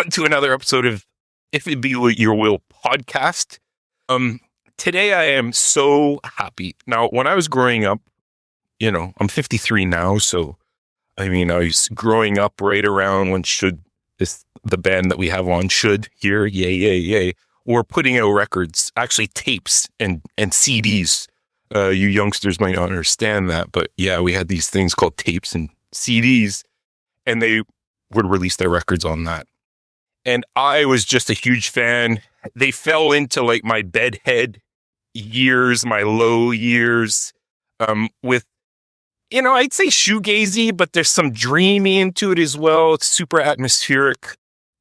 on to another episode of If It Be Your Will podcast. Today I am so happy. Now, when I was growing up, I'm 53 now, so I was growing up right around when the band that we have on Should here, yay, were putting out records, actually tapes and CDs. You youngsters might not understand that, but yeah, we had these things called tapes and CDs, and they would release their records on that. And I was just a huge fan. They fell into like my bedhead years, my low years, with, I'd say shoegazy, but there's some dreamy into it as well. It's super atmospheric.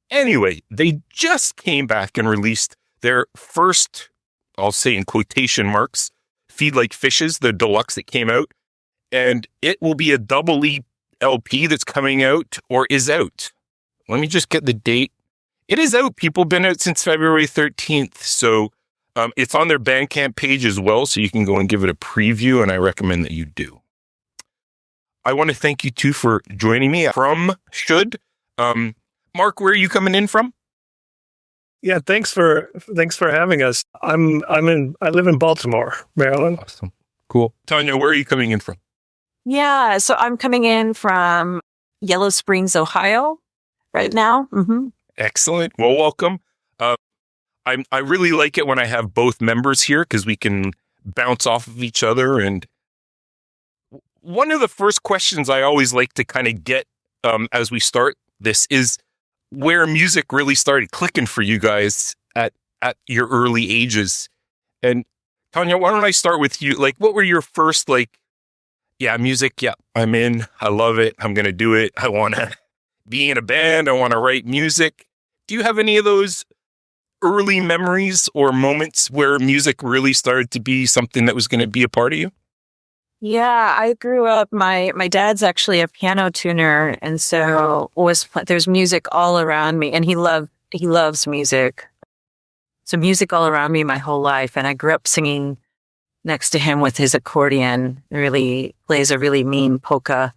Anyway, they just came back and released their first, I'll say in quotation marks, Feed Like Fishes, the deluxe that came out. And it will be a double E LP that's coming out or is out. Let me just get the date. It is out. People have been out since February 13th. So it's on their Bandcamp page as well. So you can go and give it a preview. And I recommend that you do. I want to thank you too for joining me from Should. Marc, where are you coming in from? Yeah, thanks for having us. I live in Baltimore, Maryland. Awesome. Cool. Tanya, where are you coming in from? Yeah, so I'm coming in from Yellow Springs, Ohio right now. Mm-hmm. Excellent. Well, welcome. I really like it when I have both members here because we can bounce off of each other. And one of the first questions I always like to kind of get as we start this is where music really started clicking for you guys at your early ages. And Tanya, why don't I start with you? Like, what were your first, music? Yeah, I'm in. I love it. I'm going to do it. I want to be in a band. I want to write music. Do you have any of those early memories or moments where music really started to be something that was going to be a part of you? Yeah, I grew up, my dad's actually a piano tuner, and so there's music all around me, and he loves music. So music all around me my whole life, and I grew up singing next to him with his accordion. He really plays a really mean polka,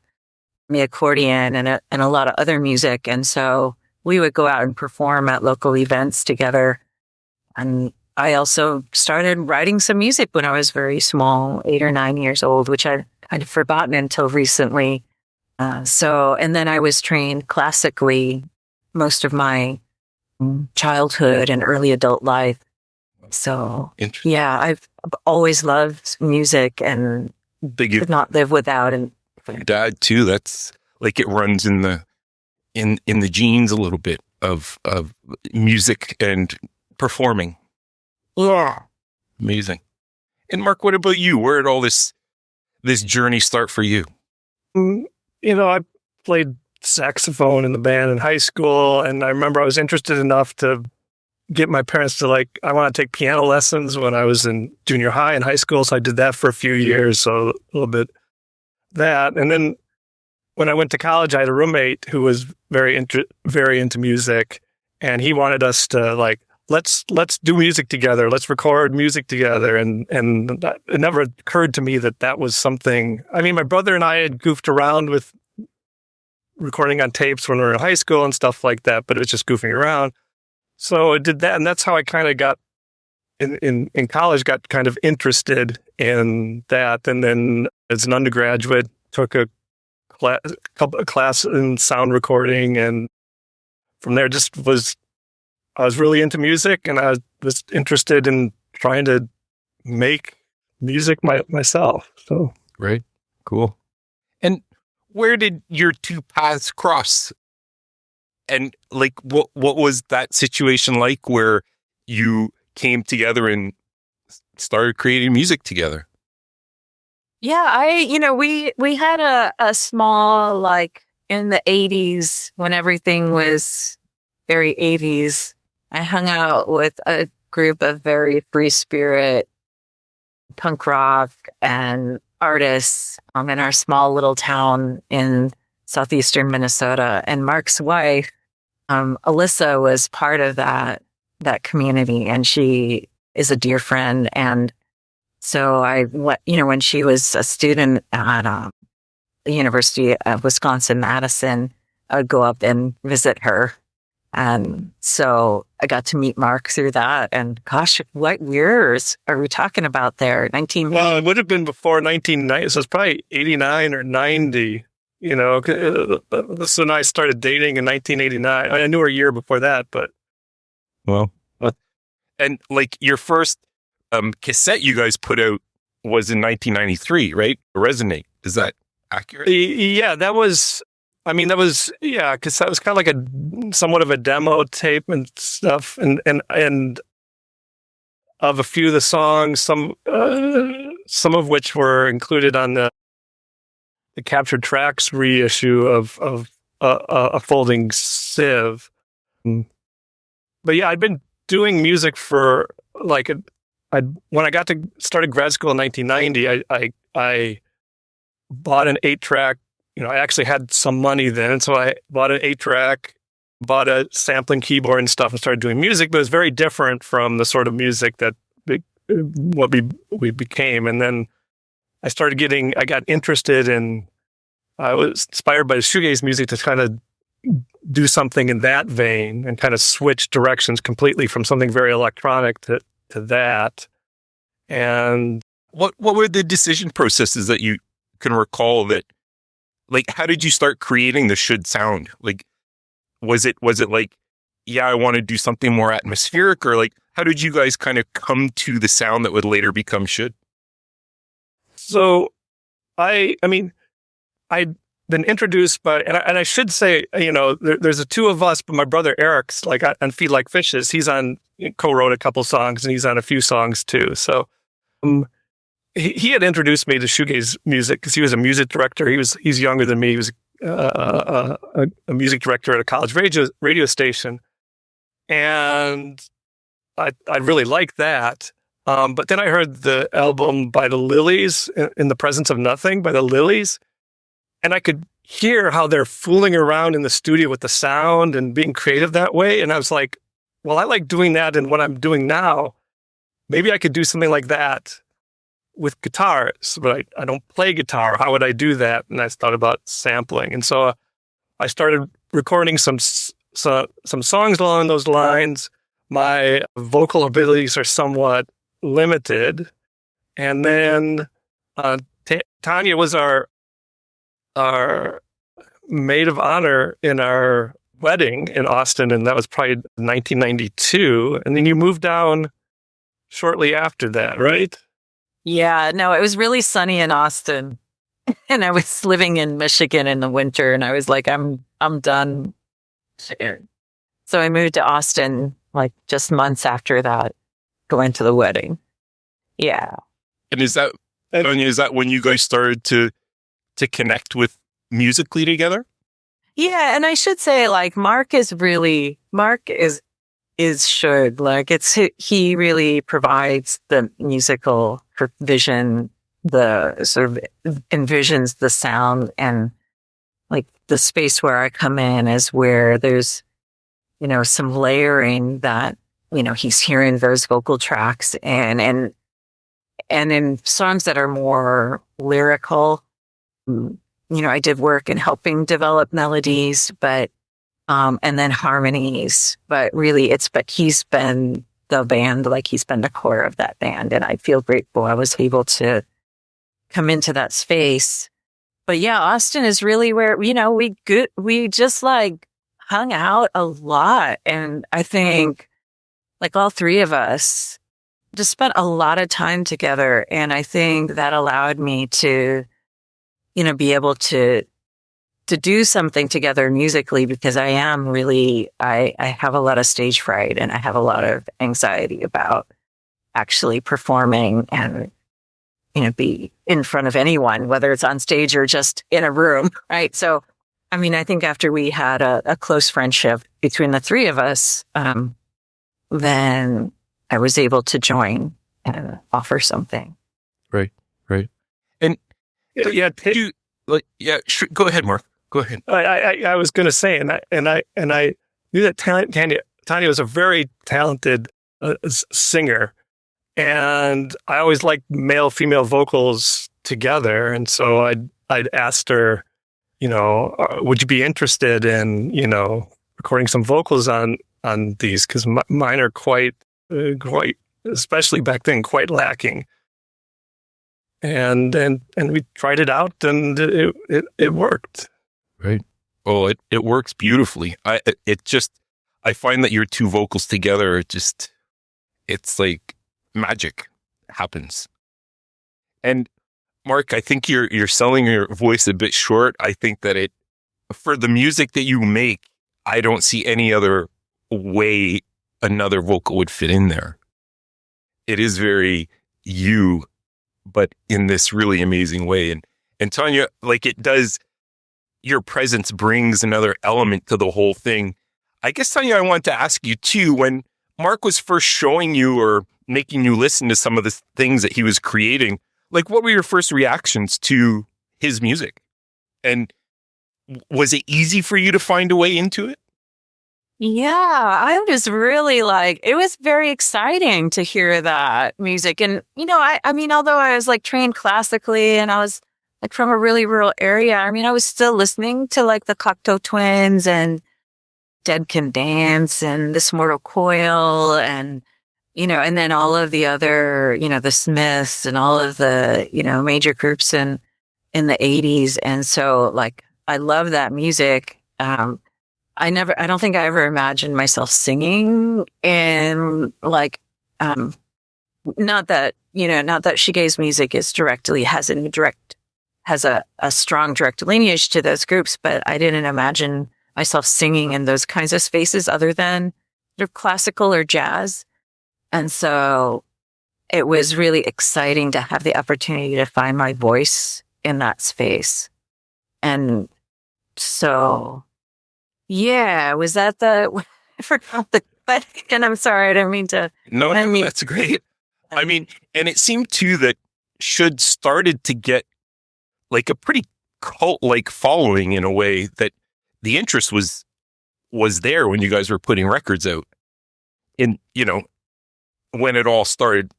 the accordion, and a lot of other music, and so we would go out and perform at local events together. And I also started writing some music when I was very small, 8 or 9 years old, which I'd forgotten until recently. And then I was trained classically most of my childhood and early adult life. So, yeah, I've always loved music and could not live without. And Dad too. That's like it runs in the genes a little bit of music and performing. yeah. Amazing. And Marc, what about you? Where did all this journey start for you? I played saxophone in the band in high school, and I remember I was interested enough to get my parents to I want to take piano lessons when I was in junior high and high school. So I did that for a few years, so a little bit that. And then when I went to college, I had a roommate who was very into music, and he wanted us to let's do music together. Let's record music together. And it never occurred to me that was something. I mean, my brother and I had goofed around with recording on tapes when we were in high school and stuff like that, but it was just goofing around. So I did that. And that's how I kind of got in college, got kind of interested in that. And then as an undergraduate, took a class in sound recording. And from there I was really into music, and I was interested in trying to make music myself. So Right. Cool. And where did your two paths cross? And what was that situation like where you came together and started creating music together? Yeah, we had a small, in the 80s when everything was very 80s, I hung out with a group of very free spirit punk rock and artists in our small little town in southeastern Minnesota. And Marc's wife, Alyssa, was part of that community, and she is a dear friend. And so when she was a student at the University of Wisconsin-Madison, I would go up and visit her And so I got to meet Marc through that. And gosh, what years are we talking about there? Well, it would have been before 1990. So it's probably 89 or 90, you know. So I started dating in 1989. I knew her a year before that, but. Well, and like your first cassette you guys put out was in 1993, right? Resonate. Is that accurate? Yeah, that was, yeah, because that was kind of like somewhat of a demo tape and stuff, and of a few of the songs, some of which were included on the Captured Tracks reissue of a folding sieve. But yeah, I'd been doing music for like when I started grad school in 1990, I bought an 8-track. You know, I actually had some money then, so I bought an 8-track, bought a sampling keyboard and stuff, and started doing music. But it was very different from the sort of music that what we became. And then I got interested in. I was inspired by the shoegaze music to kind of do something in that vein and kind of switch directions completely from something very electronic to that. And what were the decision processes that you can recall that, like, how did you start creating the should sound? Like, was it like, yeah, I want to do something more atmospheric, or like, how did you guys kind of come to the sound that would later become should? So I'd been introduced by, and I should say, you know, there's the two of us, but my brother Eric's like on Feed Like Fishes. He's co-wrote a couple songs, and he's on a few songs too. So he had introduced me to shoegaze music because he was a music director. He's younger than me. He was a music director at a college radio station, and I really liked that. But then I heard the album by the Lilies, In the Presence of Nothing by the Lilies, and I could hear how they're fooling around in the studio with the sound and being creative that way. And I was like, well, I like doing that in what I'm doing now. Maybe I could do something like that with guitars, but I don't play guitar. How would I do that? And I thought about sampling. And so I started recording some songs along those lines. My vocal abilities are somewhat limited. And then Tanya was our maid of honor in our wedding in Austin, and that was probably 1992. And then you moved down shortly after that, right? Yeah, no, it was really sunny in Austin, and I was living in Michigan in the winter, and I was like, I'm done. So I moved to Austin like just months after that, going to the wedding. Yeah. And is that when you guys started to connect musically together? Yeah, and I should say, like, Marc is should, like, he really provides the musical vision, the sort of envisions the sound, and like the space where I come in is where there's, you know, some layering that, you know, he's hearing those vocal tracks and in songs that are more lyrical. You know, I did work in helping develop melodies, but, and then harmonies, but really he's been the band, like he's been the core of that band. And I feel grateful I was able to come into that space. But yeah, Austin is really where, you know, we just like hung out a lot. And I think like all three of us just spent a lot of time together. And I think that allowed me to, you know, be able to do something together musically, because I have a lot of stage fright and I have a lot of anxiety about actually performing and, you know, be in front of anyone, whether it's on stage or just in a room. Right. So, I mean, I think after we had a close friendship between the three of us, then I was able to join and offer something. Right. And go ahead, Marc. Go ahead. I was going to say, and I knew that Tanya was a very talented singer, and I always liked male-female vocals together, and so I'd asked her, you know, would you be interested in, you know, recording some vocals on these because mine are quite, especially back then, quite lacking. And we tried it out, and it worked. Right. Oh, it works beautifully. I find that your two vocals together, it's like magic happens. And Marc, I think you're selling your voice a bit short. I think that for the music that you make, I don't see any other way another vocal would fit in there. It is very you, but in this really amazing way. And Tanya, like it does, your presence brings another element to the whole thing. I guess, Tanya, I want to ask you too, when Marc was first showing you or making you listen to some of the things that he was creating, like what were your first reactions to his music? And was it easy for you to find a way into it? Yeah, I was really it was very exciting to hear that music. And, I mean, although I was trained classically and I was from a really rural area, I mean, I was still listening to the Cocteau Twins and Dead Can Dance and This Mortal Coil and, and then all of the other, the Smiths and all of the, major groups in the 80s. And so I love that music. I don't think I ever imagined myself singing and not that shoegaze music has a strong direct lineage to those groups, but I didn't imagine myself singing in those kinds of spaces other than sort of classical or jazz. And so it was really exciting to have the opportunity to find my voice in that space. And so, yeah, was that I forgot but again, I'm sorry, I didn't mean to. No, that's great. I mean, and it seemed too that Should started to get a pretty cult-like following in a way that the interest was there when you guys were putting records out. In, when it all started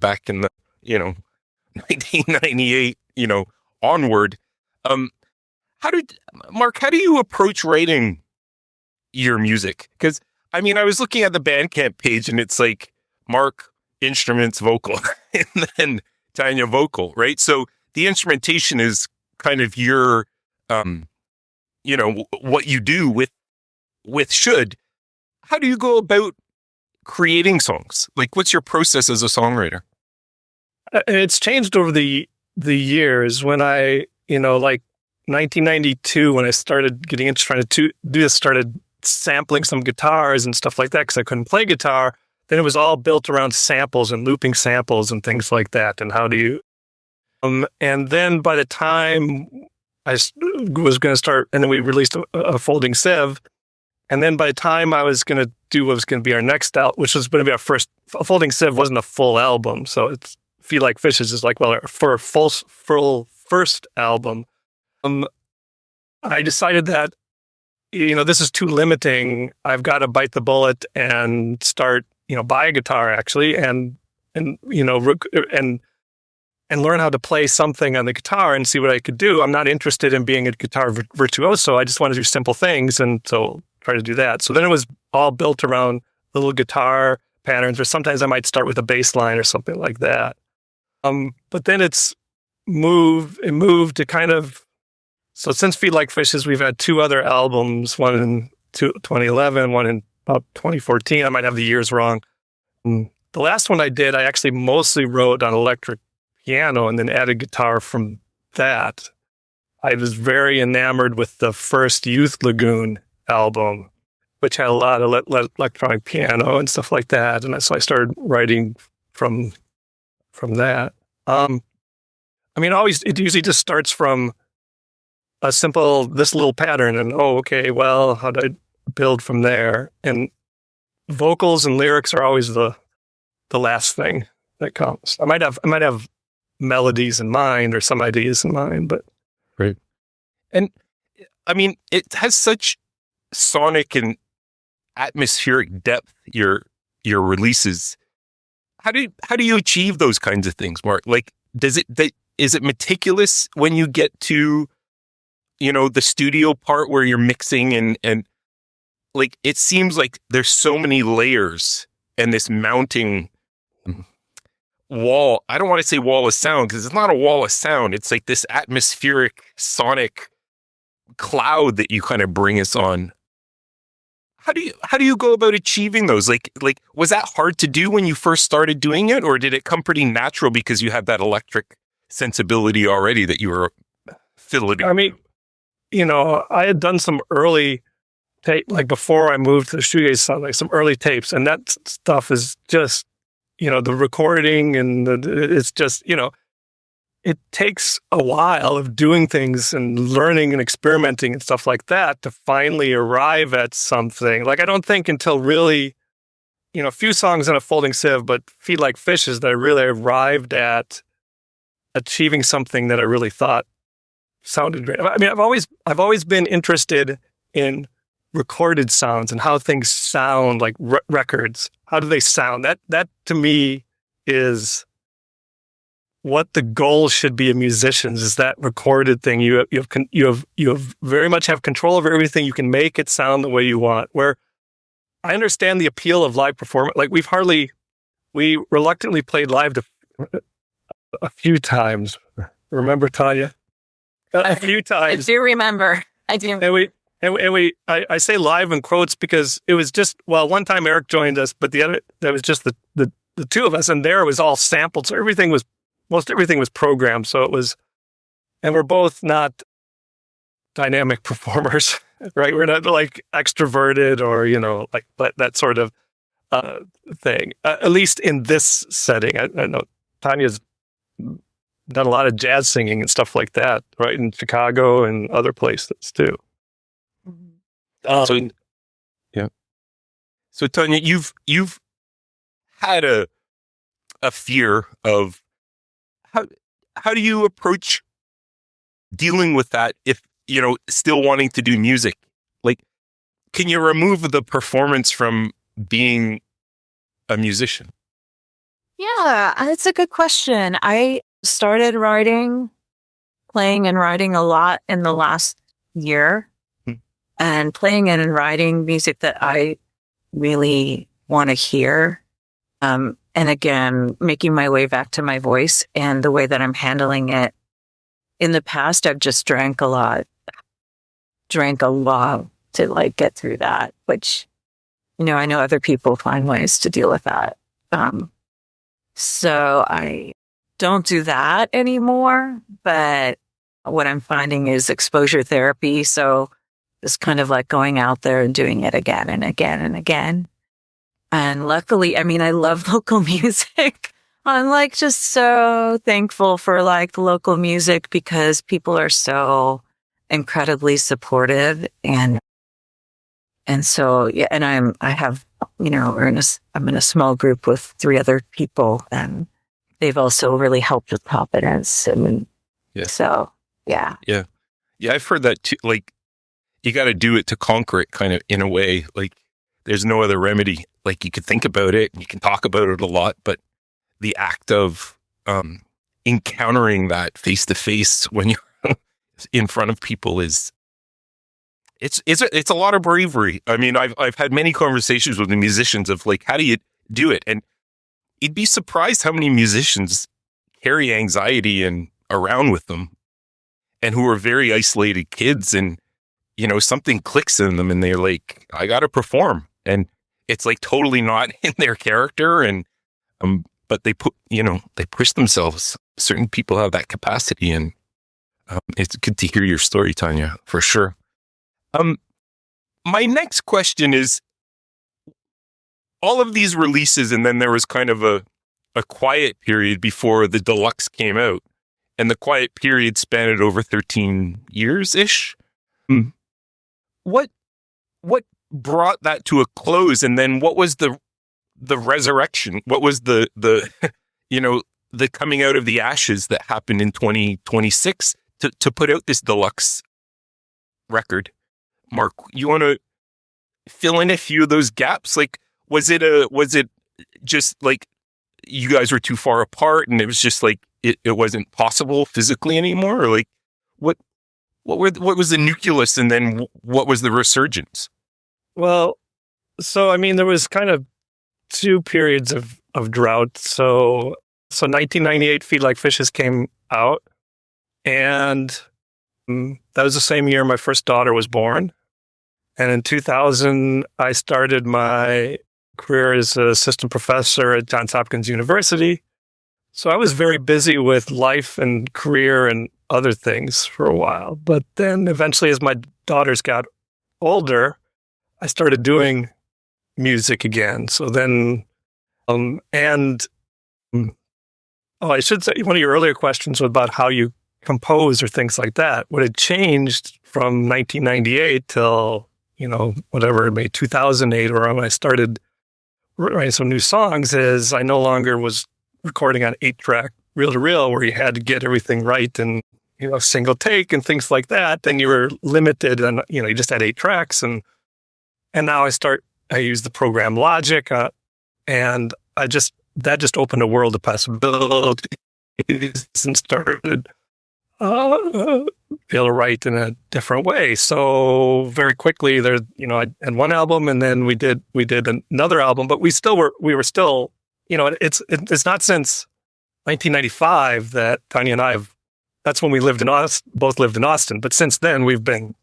back in the, 1998, onward. Marc, how do you approach writing your music? Because, I mean, I was looking at the Bandcamp page and it's Marc, instruments, vocal, and then Tanya, vocal, right? So the instrumentation is kind of your, what you do with Should. How do you go about creating songs? What's your process as a songwriter? It's changed over the years. When I, 1992, when I started getting into trying to do this, started sampling some guitars and stuff like that because I couldn't play guitar. Then it was all built around samples and looping samples and things like that. And how do you, and then by the time I was going to start, and then we released a folding sieve. And then by the time I was going to do what was going to be our next album, which was going to be our first, folding sieve wasn't a full album. So it's Feel Like Fishes is for a full first album. I decided that, this is too limiting. I've got to bite the bullet and start, buy a guitar actually, and learn how to play something on the guitar and see what I could do. I'm not interested in being a guitar virtuoso. I just want to do simple things. And so try to do that. So then it was all built around little guitar patterns, or sometimes I might start with a bass line or something like that. But then it moved to kind of, so since Feel Like Fishes, we've had two other albums, one in 2011, one in about 2014. I might have the years wrong. The last one I did, I actually mostly wrote on electric piano and then added guitar from that. I was very enamored with the first Youth Lagoon album, which had a lot of electronic piano and stuff like that. And so I started writing from that. It usually just starts from a simple, this little pattern and, okay, well, how do I build from there? And vocals and lyrics are always the last thing that comes. I might have melodies in mind or some ideas in mind, but. Right. And I mean, it has such sonic and atmospheric depth, your releases. How do you achieve those kinds of things, Marc? Is it meticulous when you get to the studio part where you're mixing and like, it seems like there's so many layers and this mounting wall. I don't want to say wall of sound because it's not a wall of sound. It's like this atmospheric sonic cloud that you kind of bring us on. How do you go about achieving those? Like was that hard to do when you first started doing it, or did it come pretty natural because you had that electric sensibility already that you were fiddling? I mean, I had done some early tape, like before I moved to the shoegaze sound, like some early tapes, and that stuff is just, the recording and it's just, it takes a while of doing things and learning and experimenting and stuff like that to finally arrive at something. Like, I don't think until really, a few songs in a folding sieve, but Feed Like Fishes, that I really arrived at achieving something that I really thought sounded great. I mean, I've always been interested in recorded sounds and how things sound, like records. How do they sound? That to me is what the goal should be of musicians, is that recorded thing. You have very much have control over everything. You can make it sound the way you want. Where I understand the appeal of live performance. Like, we reluctantly played live a few times. Remember, Tanya? A few times. I do remember. I do. I say live in quotes because it was just, one time Eric joined us, but the other, that was just the two of us, and there it was all sampled. So most everything was programmed. So it was, and we're both not dynamic performers, right? We're not like extroverted or, like that sort of thing, at least in this setting. I know Tanya's done a lot of jazz singing and stuff like that, right? In Chicago and other places too. So Tanya, you've had a fear of how do you approach dealing with that if still wanting to do music? Like, can you remove the performance from being a musician? Yeah, that's a good question. I started playing and writing a lot in the last year. And playing and writing music that I really want to hear. And again, making my way back to my voice and the way that I'm handling it. In the past, I've just drank a lot to like get through that, which, I know other people find ways to deal with that. So I don't do that anymore, but what I'm finding is exposure therapy. So it's kind of like going out there and doing it again and again and again. And luckily, I mean, I love local music. I'm like just so thankful for like local music because people are so incredibly supportive. And so, yeah, and I'm in a small group with 3 other people, and they've also really helped with confidence. And so, yeah. Yeah. Yeah. I've heard that too. Like, you got to do it to conquer it, kind of, in a way. Like, there's no other remedy. Like, you could think about it, you can talk about it a lot, but the act of encountering that face to face when you're in front of people it's a lot of bravery. I mean, I've had many conversations with the musicians of like, how do you do it? And you'd be surprised how many musicians carry anxiety and around with them, and who are very isolated kids, and something clicks in them and they're like, I got to perform. And it's like totally not in their character. And, but they push themselves. Certain people have that capacity, and it's good to hear your story, Tanya, for sure. My next question is, all of these releases, and then there was kind of a quiet period before the deluxe came out, and the quiet period spanned over 13 years-ish. What brought that to a close, and then what was the resurrection? What was the the coming out of the ashes that happened in 2026 to put out this deluxe record? Marc, you want to fill in a few of those gaps? Like, was it just like you guys were too far apart and it was just like it wasn't possible physically anymore, or like what what was the nucleus, and then what was the resurgence? Well, so I mean, there was kind of two periods of drought. So 1998, Feed Like Fishes came out, and that was the same year my first daughter was born. And in 2000, I started my career as an assistant professor at Johns Hopkins University. So I was very busy with life and career and other things for a while. But then eventually, as my daughters got older, I started doing music again. So then, I should say, one of your earlier questions was about how you compose or things like that. What had changed from 1998 till, whatever it may, 2008, or when I started writing some new songs, is I no longer was recording on 8-track reel-to-reel where you had to get everything right and, single take and things like that. Then you were limited and, you just had 8 tracks. And now I use the program Logic, and that just opened a world of possibilities and started be able to write in a different way. So very quickly I had one album, and then we did another album, but we were still, it's not since 1995 that Tanya and I that's when we both lived in Austin. But since then we've been,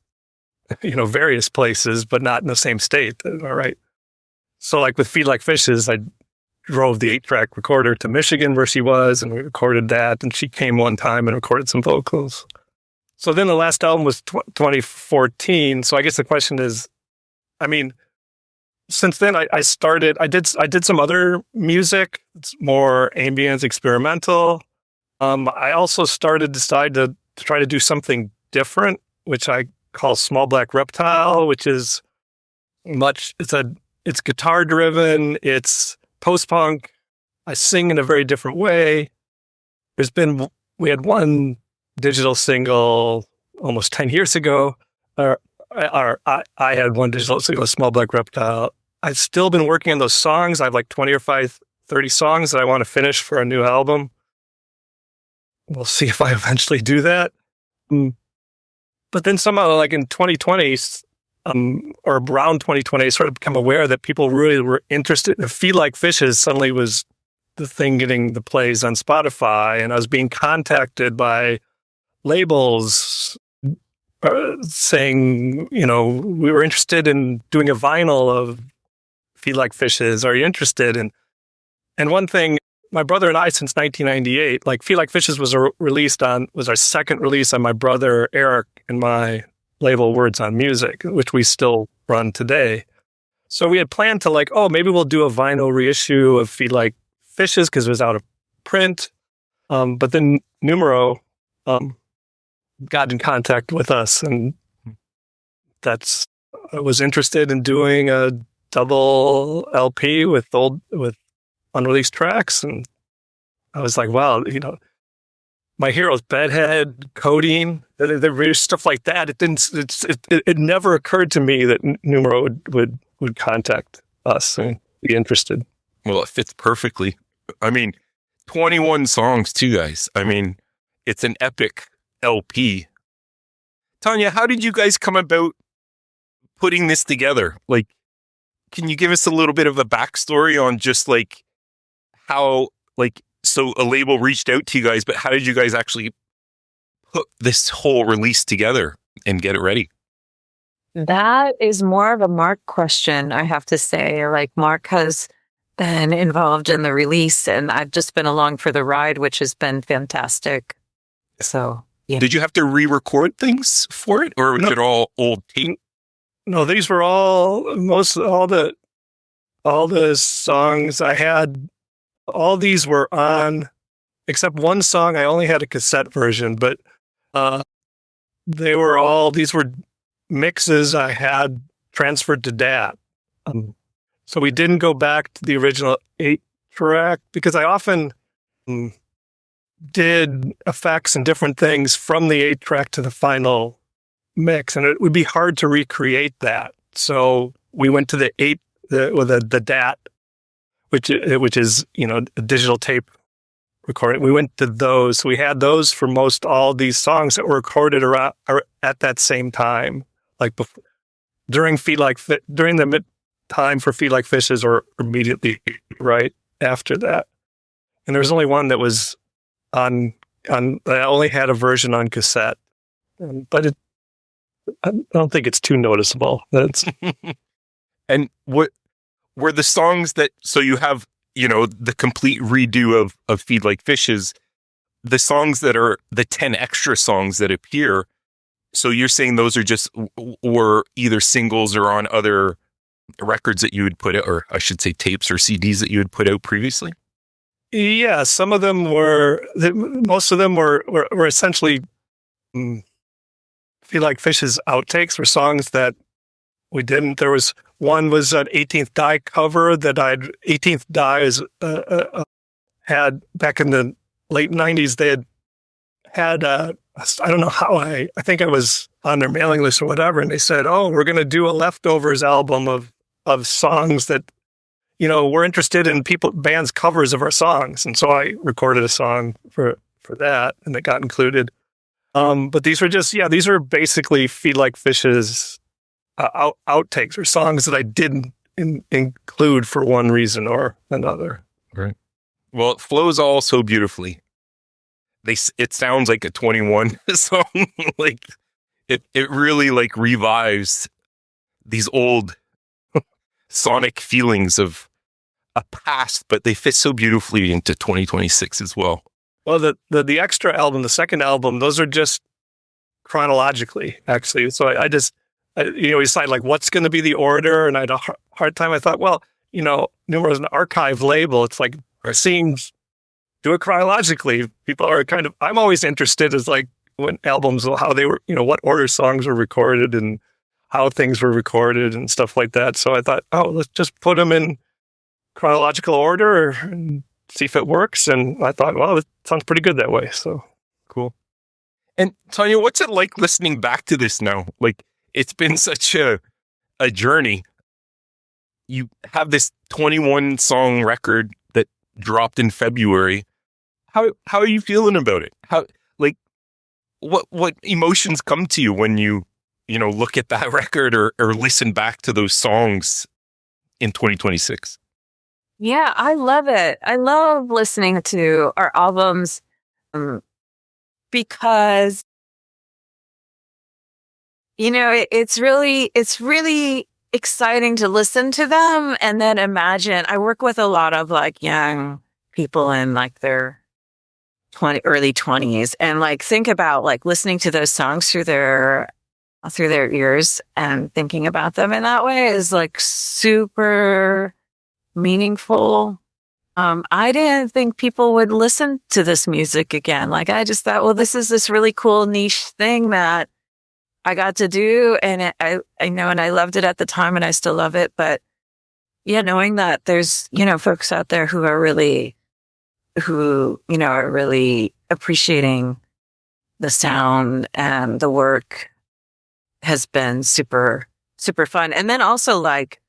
various places, but not in the same state. All right. So like with Feed Like Fishes, I drove the 8-track recorder to Michigan where she was, and we recorded that. And she came one time and recorded some vocals. So then the last album was 2014. So I guess the question is, since then I did some other music. It's more ambient, experimental. I also decided to try to do something different, which I call Small Black Reptile, which is it's guitar driven. It's post-punk. I sing in a very different way. We had one digital single almost 10 years ago. I had one digital single, Small Black Reptile. I've still been working on those songs. I have like 30 songs that I want to finish for a new album. We'll see if I eventually do that. But then somehow, like in 2020, or around 2020, I sort of become aware that people really were interested. Feed Like Fishes suddenly was the thing getting the plays on Spotify, and I was being contacted by labels saying, we were interested in doing a vinyl of Feed Like Fishes. Are you interested? And one thing, my brother and I, since 1998, like Feed Like Fishes was our second release on my brother Eric and my label Words on Music, which we still run today. So we had planned to maybe we'll do a vinyl reissue of Feed Like Fishes because it was out of print. But then Numero got in contact with us, and I was interested in doing a double LP with unreleased tracks. And I was like, wow, my heroes, Bedhead, Codeine, the real stuff like that. It never occurred to me that Numero would contact us and be interested. Well, it fits perfectly. 21 songs too, guys. It's an epic LP. Tanya, how did you guys come about putting this together? Can you give us a little bit of a backstory on just how, so a label reached out to you guys, but how did you guys actually put this whole release together and get it ready? That is more of a Marc question, I have to say. Marc has been involved in the release, and I've just been along for the ride, which has been fantastic. So, yeah. Did you have to re-record things for it, or was it all old tape? No, these were all the songs I had. All these were on, except one song. I only had a cassette version, but these were mixes I had transferred to DAT. So we didn't go back to the original 8-track because I often did effects and different things from the 8-track to the final mix, and it would be hard to recreate that. So we went to the DAT, which is a digital tape recording. We went to those. We had those for most all these songs that were recorded around or at that same time, like before, during the mid time for Feed Like Fishes, or immediately right after that. And there was only one that was on. I only had a version on cassette, but I don't think it's too noticeable. That's And what were the songs that? So you have, the complete redo of Feed Like Fishes, the songs that are the 10 extra songs that appear. So you're saying those are just were either singles or on other records that you would put out, or I should say tapes or CDs that you had put out previously? Yeah, some of them most of them were essentially Feel Like Fish's outtakes, were songs that we didn't. There was one was an 18th Die cover that 18th Die had back in the late 90s. They had I don't know how I think I was on their mailing list or whatever, and they said, "Oh, we're going to do a leftovers album of songs that, we're interested in bands' covers of our songs." And so I recorded a song for that, and it got included. But these are basically Feed Like Fish's outtakes, or songs that I didn't include for one reason or another. Right. Well, it flows all so beautifully. It sounds like a 21 song. Like it really like revives these old sonic feelings of a past, but they fit so beautifully into 2026 as well. Well, the extra album, the second album, those are just chronologically, actually. So I decide like what's going to be the order, and I had a hard time. I thought, well, Numero is an archive label. It's like seems do it chronologically. People are I'm always interested as like when albums, how they were, what order songs were recorded and how things were recorded and stuff like that. So I thought, let's just put them in chronological order and see if it works. And I thought, well, it sounds pretty good that way. So cool. And Tanya, what's it like listening back to this now? Like, it's been such a journey. You have this 21 song record that dropped in February. How are you feeling about it? What emotions come to you when you look at that record or listen back to those songs in 2026? Yeah, I love it. I love listening to our albums because, it's really exciting to listen to them and then imagine. I work with a lot of like young people in like their early 20s, and like think about like listening to those songs through their ears and thinking about them in that way is like super meaningful. I didn't think people would listen to this music again. Like I just thought, well, this is this really cool niche thing that I got to do, and I know, and I loved it at the time, and I still love it. But yeah, knowing that there's folks out there who are really appreciating the sound and the work has been super, super fun. And then also like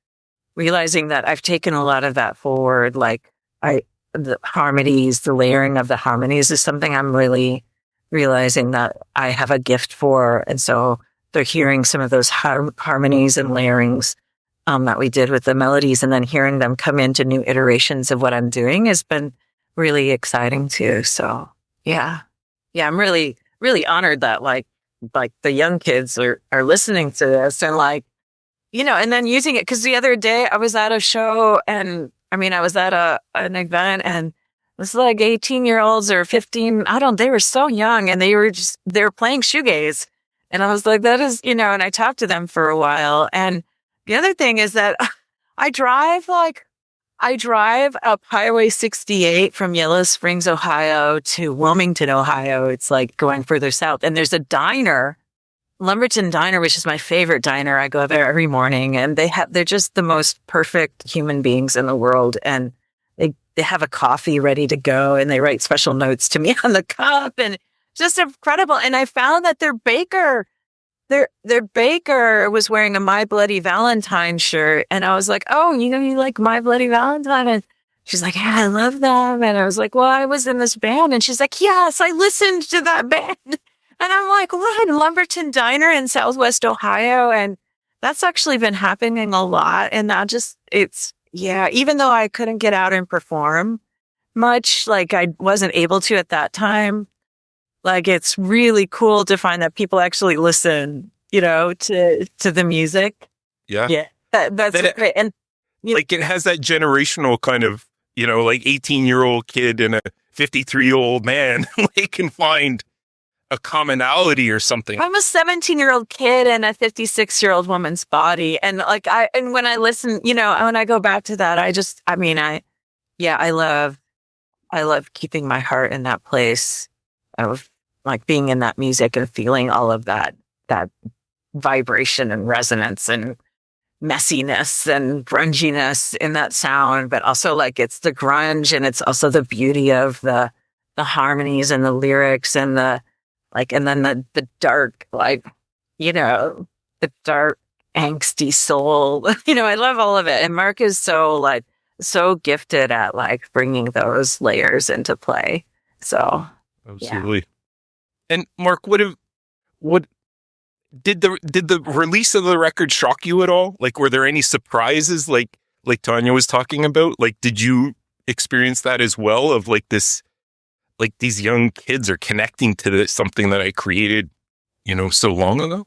realizing that I've taken a lot of that forward. Like the harmonies, the layering of the harmonies is something I'm really realizing that I have a gift for. And so they're hearing some of those harmonies and layerings that we did with the melodies, and then hearing them come into new iterations of what I'm doing has been really exciting too. So yeah, I'm really, really honored that like the young kids are listening to this and like, and then using it. Cause the other day I was at a show, and I was at an event, and it was like 18-year-olds or 15. They were so young, and they were playing shoegaze. And I was like, that is, and I talked to them for a while. And the other thing is that I drive up Highway 68 from Yellow Springs, Ohio to Wilmington, Ohio. It's like going further south. And there's a diner, Lumberton Diner, which is my favorite diner. I go there every morning, and they're just the most perfect human beings in the world. And they have a coffee ready to go, and they write special notes to me on the cup, and just incredible. And I found that their baker was wearing a My Bloody Valentine shirt. And I was like, oh, you like My Bloody Valentine? And she's like, yeah, I love them. And I was like, well, I was in this band. And she's like, yes, I listened to that band. And I'm like, what? Lumberton Diner in Southwest Ohio. And that's actually been happening a lot. And even though I couldn't get out and perform much, like I wasn't able to at that time, like it's really cool to find that people actually listen, to the music. Yeah. Yeah. That's great. And like it has that generational kind of, like 18-year-old kid and a 53-year-old man, they can find a commonality or something. I'm a 17-year-old kid in a 56-year-old woman's body. And and when I listen, when I go back to that, I love keeping my heart in that place of like being in that music and feeling all of that vibration and resonance and messiness and grunginess in that sound, but also like it's the grunge and it's also the beauty of the harmonies and the lyrics and the dark, the dark angsty soul. I love all of it. And Marc is so gifted at like bringing those layers into play. So absolutely. Yeah. And Marc, what did the release of the record shock you at all? Like, were there any surprises like Tanya was talking about? Like, did you experience that as well of like this, like these young kids are connecting to this, something that I created, so long ago?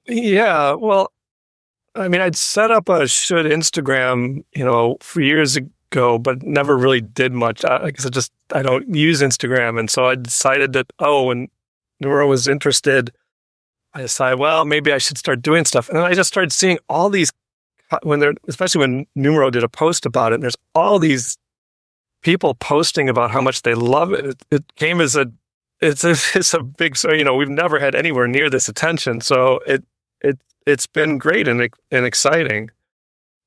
Yeah. Well, I mean, I'd set up a Should Instagram, for years ago, but never really did much. Because I don't use Instagram. And so I decided that, when Numero was interested, I decided, well, maybe I should start doing stuff. And then I just started seeing all these, especially when Numero did a post about it, and there's all these people posting about how much they love it. It came as it's a big, so, we've never had anywhere near this attention. So it's been great and exciting.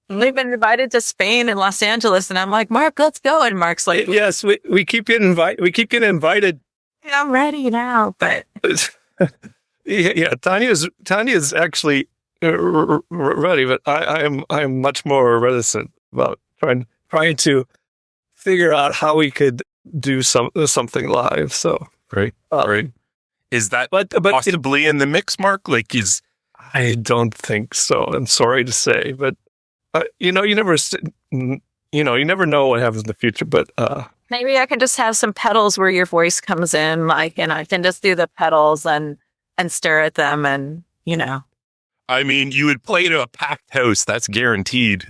We've been invited to Spain and Los Angeles, and I'm like, Marc, let's go. And Marc's like, yes, we keep getting invited. Yeah, I'm ready now, but yeah, Tanya's actually ready, but I'm much more reticent about trying to figure out how we could do something live. So right. Is that but possibly in the mix, Marc? Like, I don't think so. I'm sorry to say, but you never know what happens in the future. But maybe I can just have some pedals where your voice comes in, like, and I can just do the pedals and stare at them, and I mean, you would play to a packed house, that's guaranteed.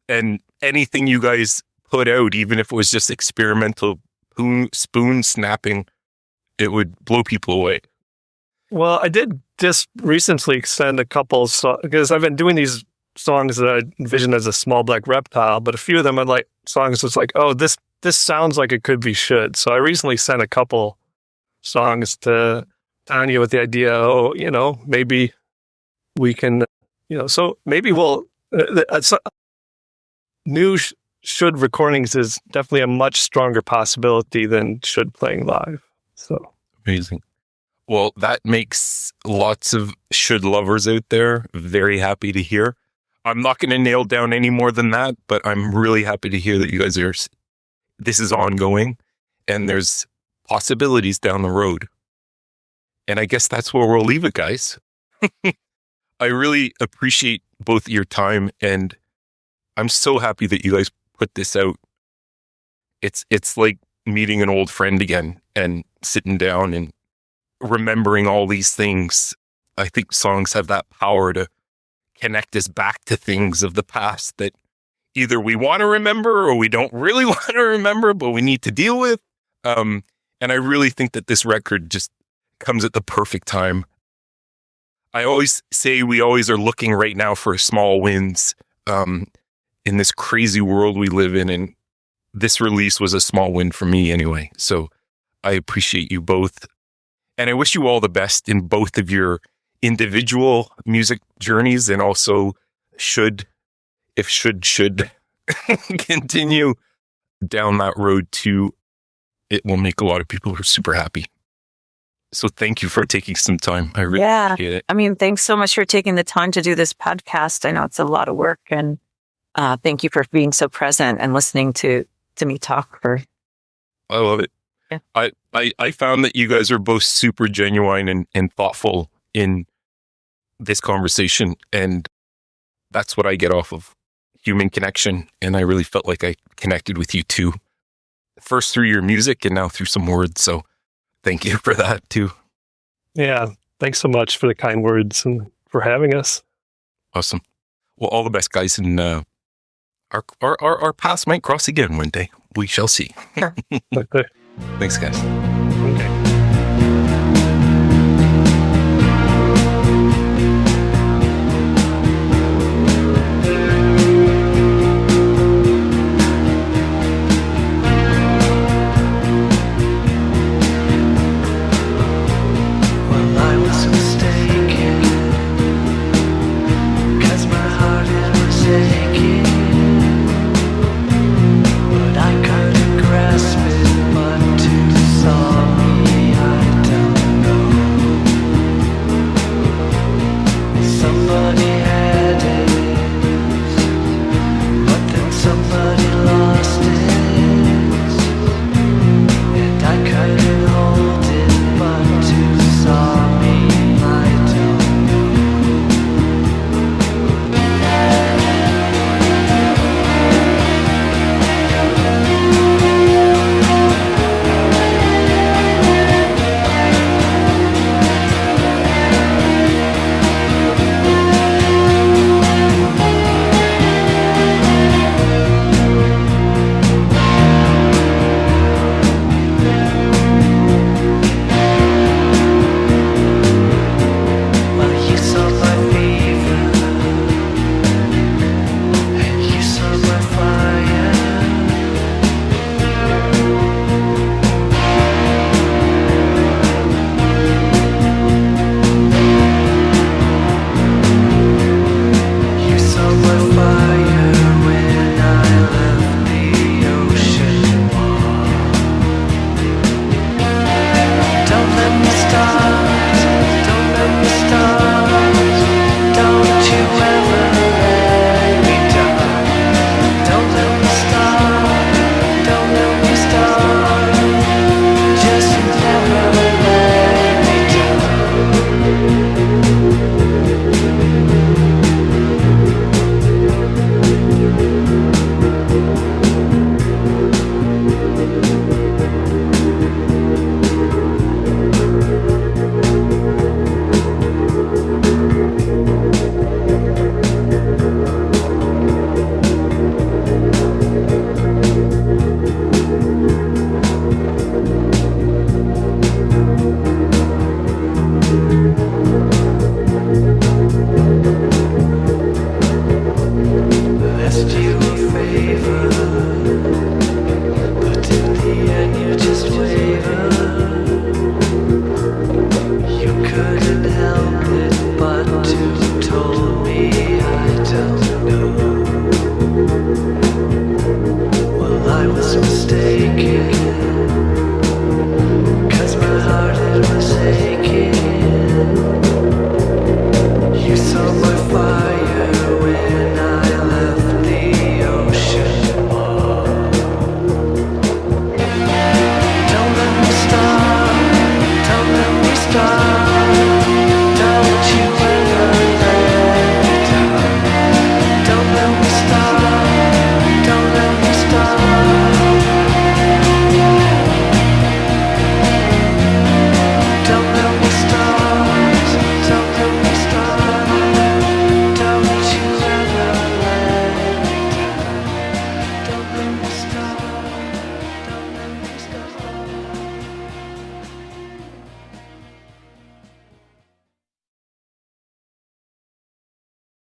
And anything you guys put out, even if it was just experimental spoon snapping, it would blow people away. Well, I did just recently send a couple because I've been doing these songs that I envision as a small black reptile, but a few of them are like songs that's like, oh, this sounds like it could be Should. So I recently sent a couple songs to Tanya with the idea, maybe we can, so maybe we'll, new Should recordings is definitely a much stronger possibility than Should playing live. So amazing. Well, that makes lots of Should lovers out there very happy to hear. I'm not going to nail down any more than that, but I'm really happy to hear that you guys this is ongoing and there's possibilities down the road. And I guess that's where we'll leave it, guys. I really appreciate both your time, and I'm so happy that you guys put this out. It's like meeting an old friend again and sitting down and remembering all these things. I think songs have that power to connect us back to things of the past that either we want to remember or we don't really want to remember, but we need to deal with. And I really think that this record just comes at the perfect time. I always say we always are looking right now for small wins in this crazy world we live in. And this release was a small win for me anyway. So I appreciate you both. And I wish you all the best in both of your individual music journeys, and also should continue down that road too. It will make a lot of people who are super happy. So thank you for taking some time. I really appreciate it. I mean, thanks so much for taking the time to do this podcast. I know it's a lot of work, and Thank you for being so present and listening to me talk for. I love it. Yeah. I found that you guys are both super genuine and thoughtful in this conversation. And that's what I get off of human connection. And I really felt like I connected with you too. First through your music and now through some words. So thank you for that too. Yeah. Thanks so much for the kind words and for having us. Awesome. Well, all the best, guys. And our paths might cross again one day. We shall see. Okay. Thanks, guys. Okay. You saw my fire.